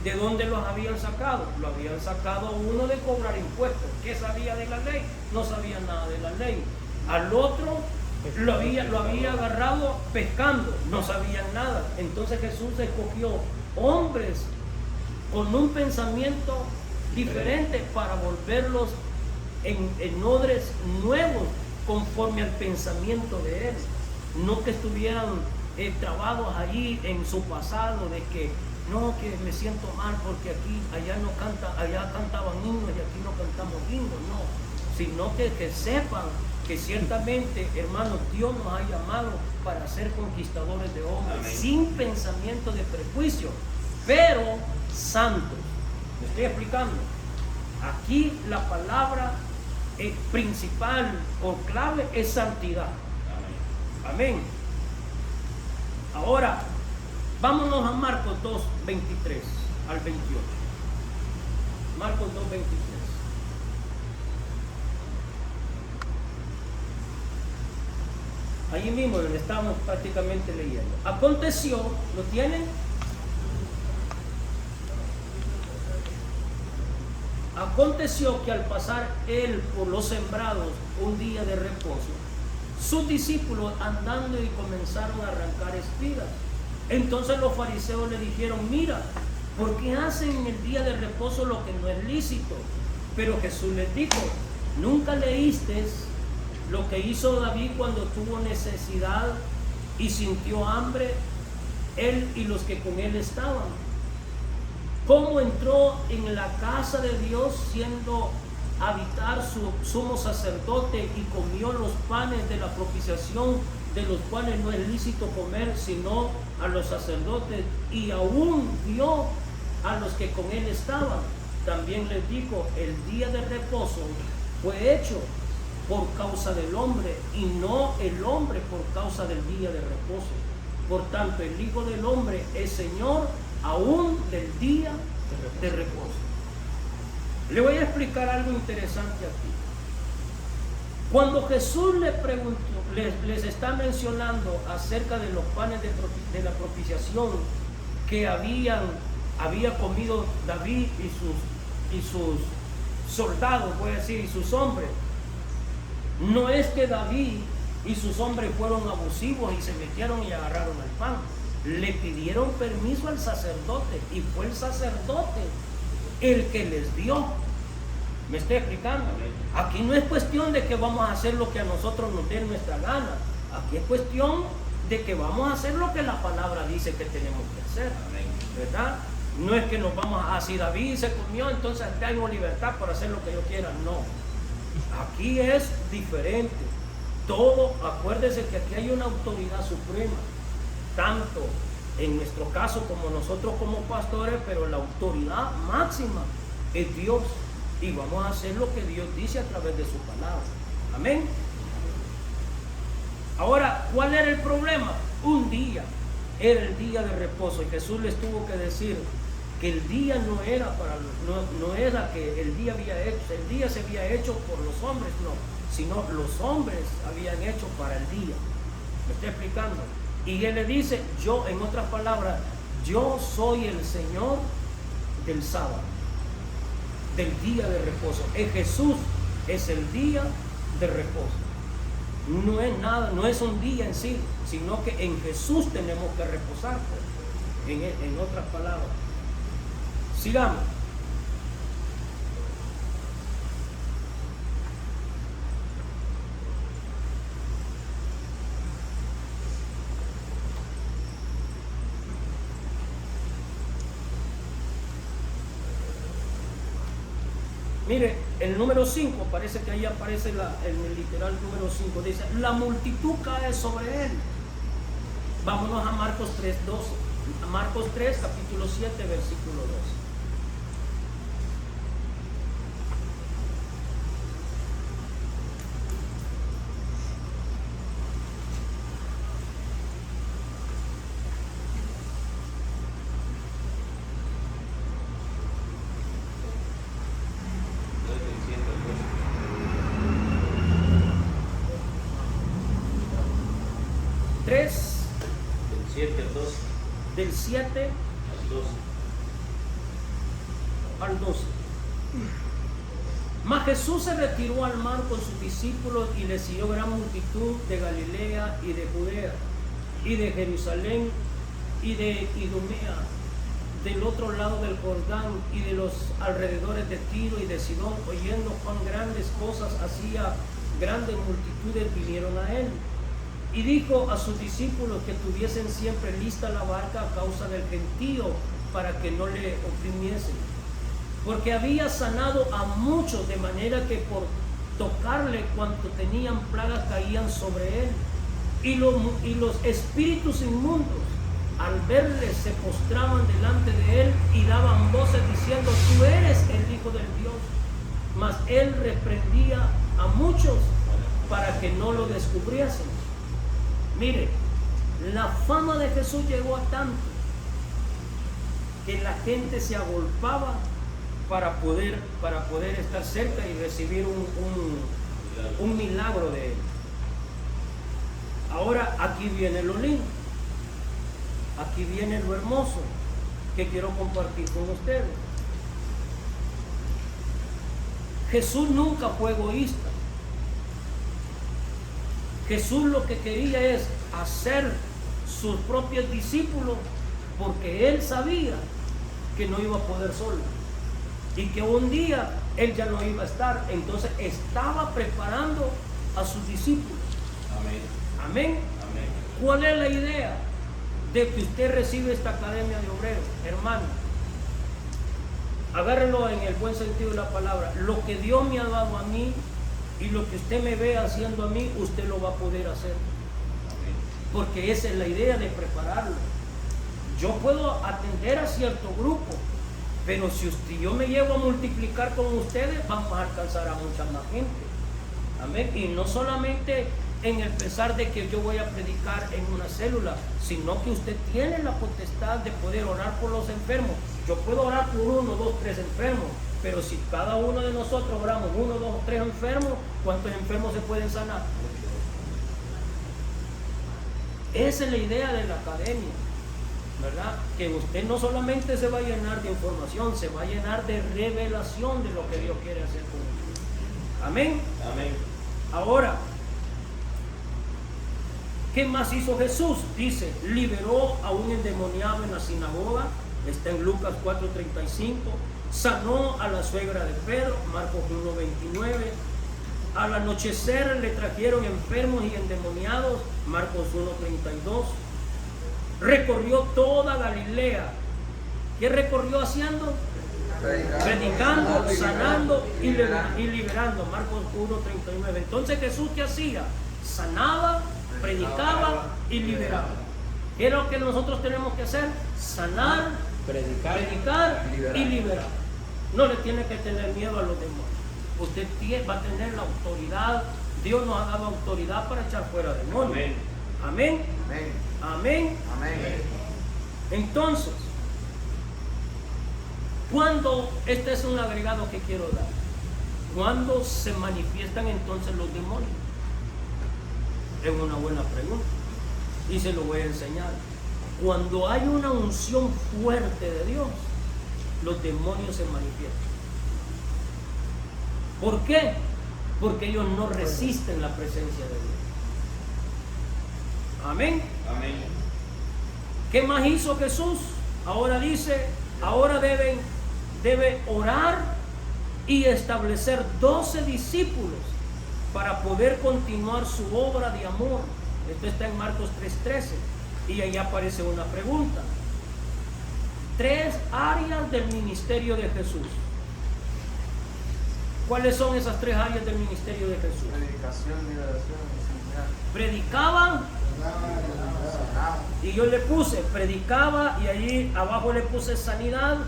¿De dónde los habían sacado? Lo habían sacado uno de cobrar impuestos. ¿Qué sabía de la ley? No sabía nada de la ley. Al otro lo había agarrado pescando, no sabían nada. Entonces Jesús escogió hombres con un pensamiento diferente para volverlos en odres nuevos conforme al pensamiento de él, no que estuvieran trabados allí en su pasado de que no, que me siento mal porque allá no canta, allá cantaban himnos y aquí no cantamos himnos, no, sino que sepan que ciertamente, hermanos, Dios nos ha llamado para ser conquistadores de hombres. Amén. Sin pensamiento de prejuicio, pero santos. ¿Me estoy explicando? Aquí la palabra principal o clave es santidad. Amén. Ahora, vámonos a Marcos 2, 23 al 28. Marcos 2, 23. Allí mismo donde estamos prácticamente leyendo. Aconteció, ¿lo tienen? Aconteció que al pasar él por los sembrados un día de reposo, sus discípulos andando y comenzaron a arrancar espigas. Entonces los fariseos le dijeron: mira, ¿por qué hacen en el día de reposo lo que no es lícito? Pero Jesús les dijo: ¿nunca leíste lo que hizo David cuando tuvo necesidad y sintió hambre, él y los que con él estaban? ¿Cómo entró en la casa de Dios siendo habitar su sumo sacerdote y comió los panes de la propiciación, de los cuales no es lícito comer sino a los sacerdotes, y aún dio a los que con él estaban? También les dijo: el día de reposo fue hecho por causa del hombre y no el hombre por causa del día de reposo. Por tanto, el Hijo del Hombre es Señor aún del día de reposo. Le voy a explicar algo interesante aquí. Cuando Jesús les preguntó, les está mencionando acerca de los panes de la propiciación que había comido David y sus soldados, voy a decir, y sus hombres. No es que David y sus hombres fueron abusivos y se metieron y agarraron el pan. Le pidieron permiso al sacerdote y fue el sacerdote el que les dio. ¿Me estoy explicando? Aquí no es cuestión de que vamos a hacer lo que a nosotros nos dé nuestra gana. Aquí es cuestión de que vamos a hacer lo que la palabra dice que tenemos que hacer, ¿verdad? No es que nos vamos a, si David se comió, entonces tengo libertad para hacer lo que yo quiera. No, aquí es diferente. Todo, acuérdese que aquí hay una autoridad suprema, tanto en nuestro caso como nosotros como pastores, pero la autoridad máxima es Dios, y vamos a hacer lo que Dios dice a través de su palabra. Amén. Ahora, ¿cuál era el problema? Un día era el día de reposo, y Jesús les tuvo que decir que el día no era que el día se había hecho por los hombres, no, sino los hombres habían hecho para el día. ¿Me estoy explicando? Y él le dice, yo, en otras palabras, yo soy el Señor del sábado, del día de reposo. Jesús es el día de reposo. No es nada, no es un día en sí, sino que en Jesús tenemos que reposar, pues, en otras palabras. Sigamos. Mire, el número 5, parece que ahí aparece en el literal número 5, dice, la multitud cae sobre él. Vámonos a Marcos 3, 12. A Marcos 3, capítulo 7, versículo 12. Del 7 al 12. Mas Jesús se retiró al mar con sus discípulos y le siguió gran multitud de Galilea y de Judea y de Jerusalén y de Idumea, del otro lado del Jordán y de los alrededores de Tiro y de Sidón, oyendo cuán grandes cosas hacía grandes multitudes vinieron a él. Y dijo a sus discípulos que tuviesen siempre lista la barca a causa del gentío, para que no le oprimiesen. Porque había sanado a muchos, de manera que por tocarle cuanto tenían plagas caían sobre él. Y los espíritus inmundos, al verle, se postraban delante de él y daban voces diciendo: tú eres el Hijo del Dios. Mas él reprendía a muchos para que no lo descubriesen. Mire, la fama de Jesús llegó a tanto que la gente se agolpaba para poder estar cerca y recibir un milagro de él. Ahora aquí viene lo lindo, aquí viene lo hermoso que quiero compartir con ustedes. Jesús nunca fue egoísta. Jesús lo que quería es hacer sus propios discípulos, porque él sabía que no iba a poder solo y que un día él ya no iba a estar. Entonces estaba preparando a sus discípulos. Amén. Amén. Amén. ¿Cuál es la idea de que usted recibe esta academia de obreros? Hermano, agárrelo en el buen sentido de la palabra. Lo que Dios me ha dado a mí y lo que usted me ve haciendo a mí, usted lo va a poder hacer. Porque esa es la idea de prepararlo. Yo puedo atender a cierto grupo, pero si yo me llevo a multiplicar con ustedes, vamos a alcanzar a mucha más gente. Amén. Y no solamente en el pensar de que yo voy a predicar en una célula, sino que usted tiene la potestad de poder orar por los enfermos. Yo puedo orar por 1, 2, 3 enfermos, pero si cada uno de nosotros oramos 1, 2, 3 enfermos, ¿cuántos enfermos se pueden sanar? Esa es la idea de la academia, ¿verdad? Que usted no solamente se va a llenar de información, se va a llenar de revelación de lo que Dios quiere hacer con usted. Amén. Amén. Ahora, ¿qué más hizo Jesús? Dice, liberó a un endemoniado en la sinagoga, está en Lucas 4:35, sanó a la suegra de Pedro, Marcos 1:29, al anochecer le trajeron enfermos y endemoniados, Marcos 1:32, recorrió toda Galilea. ¿Qué recorrió haciendo? Predicando, sanando y liberando, Marcos 1:39. Entonces Jesús, ¿qué hacía? Sanaba, predicaba y liberaba. ¿Qué es lo que nosotros tenemos que hacer? Sanar, predicar y liberar. No le tiene que tener miedo a los demonios. Usted va a tener la autoridad. Dios nos ha dado autoridad para echar fuera demonios. Amén. Amén. Amén. Amén. Entonces, cuando, este es un agregado que quiero dar, ¿cuándo se manifiestan entonces los demonios? Es una buena pregunta y se lo voy a enseñar. Cuando hay una unción fuerte de Dios, los demonios se manifiestan. ¿Por qué? Porque ellos no resisten la presencia de Dios. Amén. Amén. ¿Qué más hizo Jesús? Ahora dice, ahora debe orar y establecer 12 discípulos para poder continuar su obra de amor. Esto está en Marcos 3:13 y ahí aparece una pregunta. 3 áreas del ministerio de Jesús. ¿Cuáles son esas 3 áreas del ministerio de Jesús? Predicación, liberación y sanidad. Predicaba, y yo le puse predicaba y allí abajo le puse sanidad,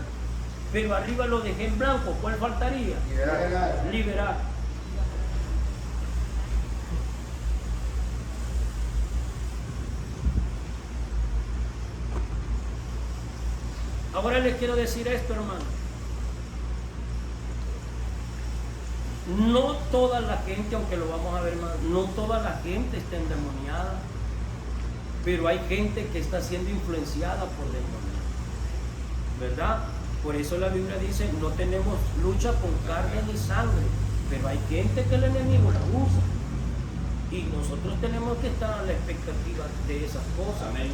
pero arriba lo dejé en blanco. ¿Cuál faltaría? Liberar. Ahora les quiero decir esto, hermano. No toda la gente, aunque lo vamos a ver más, no toda la gente está endemoniada, pero hay gente que está siendo influenciada por demonios, ¿verdad? Por eso la Biblia dice, no tenemos lucha con carne ni sangre, pero hay gente que el enemigo la usa y nosotros tenemos que estar a la expectativa de esas cosas. Amén.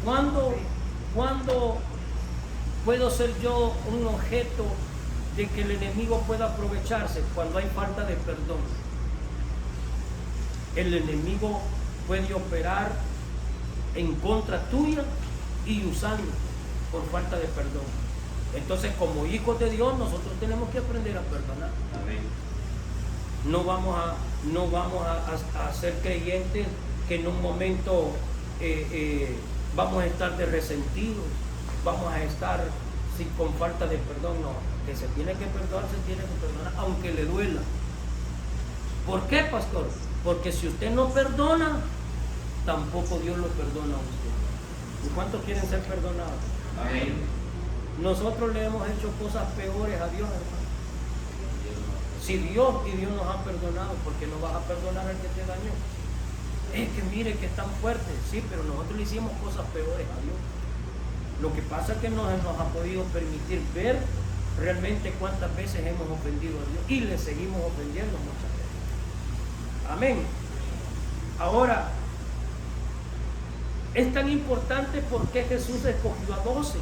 ¿Cuándo puedo ser yo un objeto de que el enemigo pueda aprovecharse? Cuando hay falta de perdón. el enemigo puede operar en contra tuya y usando por falta de perdón. Entonces, como hijos de Dios, nosotros tenemos que aprender a perdonar. Amén. No vamos a ser creyentes que en un momento vamos a estar de resentidos, vamos a estar con falta de perdón. No, que se tiene que perdonar, se tiene que perdonar, aunque le duela. ¿Por qué, pastor? Porque si usted no perdona, tampoco Dios lo perdona a usted. ¿Y cuántos quieren ser perdonados? Amén. Nosotros le hemos hecho cosas peores a Dios, hermano. Si Dios nos ha perdonado, ¿por qué no vas a perdonar al que te dañó? Es que mire que es tan fuerte, sí, pero nosotros le hicimos cosas peores a Dios. Lo que pasa es que no nos ha podido permitir ver realmente cuántas veces hemos ofendido a Dios y le seguimos ofendiendo muchas veces. Amén. Ahora, es tan importante porque Jesús escogió a 12.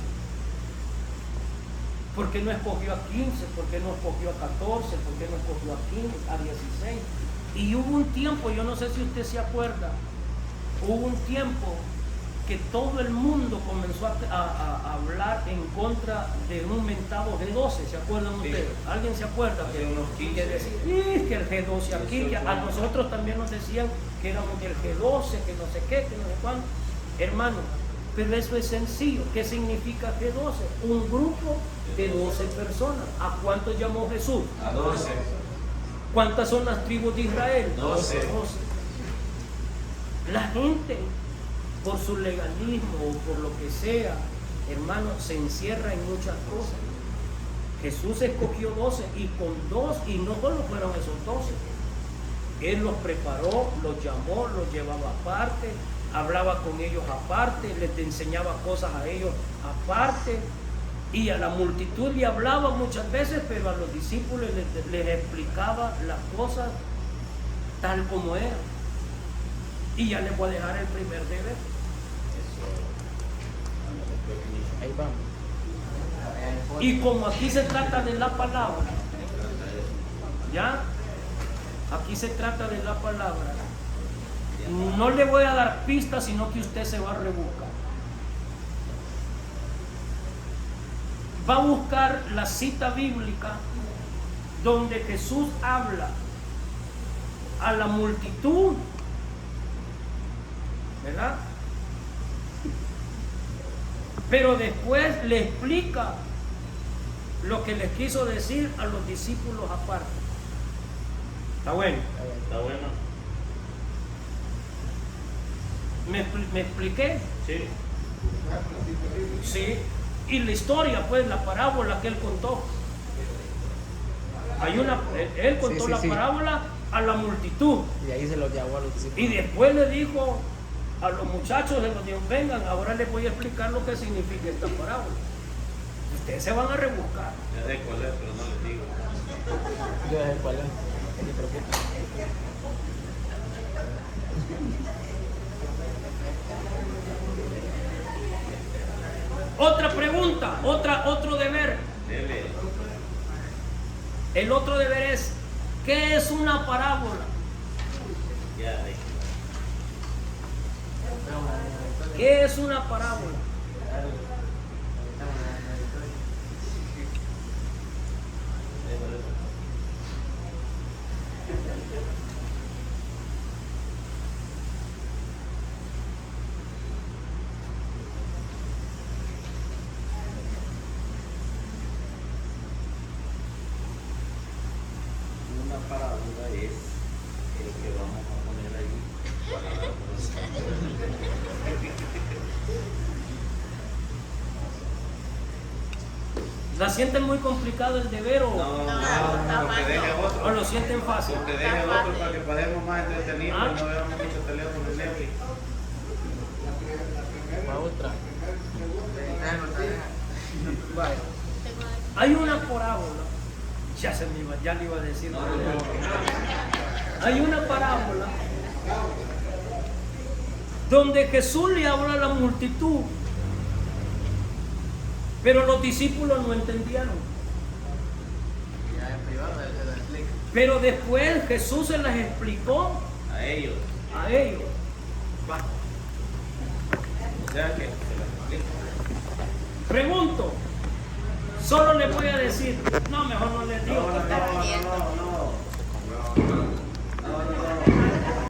¿Por qué no escogió a 15? ¿Por qué no escogió a 14? ¿Por qué no escogió a 15, a 16? Y hubo un tiempo, yo no sé si usted se acuerda, hubo un tiempo que todo el mundo comenzó a hablar en contra de un mentado G12, ¿se acuerdan ustedes? Sí. ¿Alguien se acuerda? Hace unos 15. Que decía, que el G12 aquí, que a nosotros también nos decían que éramos del G12, que no sé qué, que no sé cuánto. Hermano, pero eso es sencillo. ¿Qué significa G12? Un grupo de 12 personas. ¿A cuántos llamó Jesús? A 12. ¿Cuántas son las tribus de Israel? 12. La gente, por su legalismo o por lo que sea, hermano, se encierra en muchas cosas. Jesús escogió 12 y con 2, y no solo fueron esos 12. Él los preparó, los llamó, los llevaba aparte, hablaba con ellos aparte, les enseñaba cosas a ellos aparte, y a la multitud le hablaba muchas veces, pero a los discípulos les explicaba las cosas tal como eran. Y ya les voy a dejar el primer deber. Ahí vamos. Y como aquí se trata de la palabra, ¿ya? Aquí se trata de la palabra. No le voy a dar pistas, sino que usted se va a rebuscar. Va a buscar la cita bíblica donde Jesús habla a la multitud, ¿verdad? Pero después le explica lo que les quiso decir a los discípulos aparte. ¿Está bueno? Está bueno. ¿Me expliqué? Sí. Sí. Y la historia, pues, la parábola que él contó. Él contó Sí. la parábola a la multitud. Y ahí se lo llevó a los discípulos. Y después le dijo a los muchachos, les dijo, vengan, ahora les voy a explicar lo que significa esta parábola. Ustedes se van a rebuscar. Ya sé cuál es, pero no les digo. Yo ya sé cuál es. No te preocupes. Otra pregunta, otro deber. Dele. El otro deber es, ¿qué es una parábola? Ya, de ¿Qué es una parábola? Una parábola es el que vamos a poner ahí. ¿La sienten muy complicado el deber o Porque deje otro. o lo sienten fácil? Porque deje otro para que pasemos más entretenidos Ah. y no veamos mucho teléfono en Netflix. Va otra. Vaya. Hay una parábola, ya le iba a decir. Hay una parábola donde Jesús le habla a la multitud, pero los discípulos no entendieron. Ya en privado se lo explica. Pero después Jesús se las explicó A ellos. A ellos. Va. O sea que se las explico. Pregunto. Solo les voy a decir, no, mejor no les digo, porque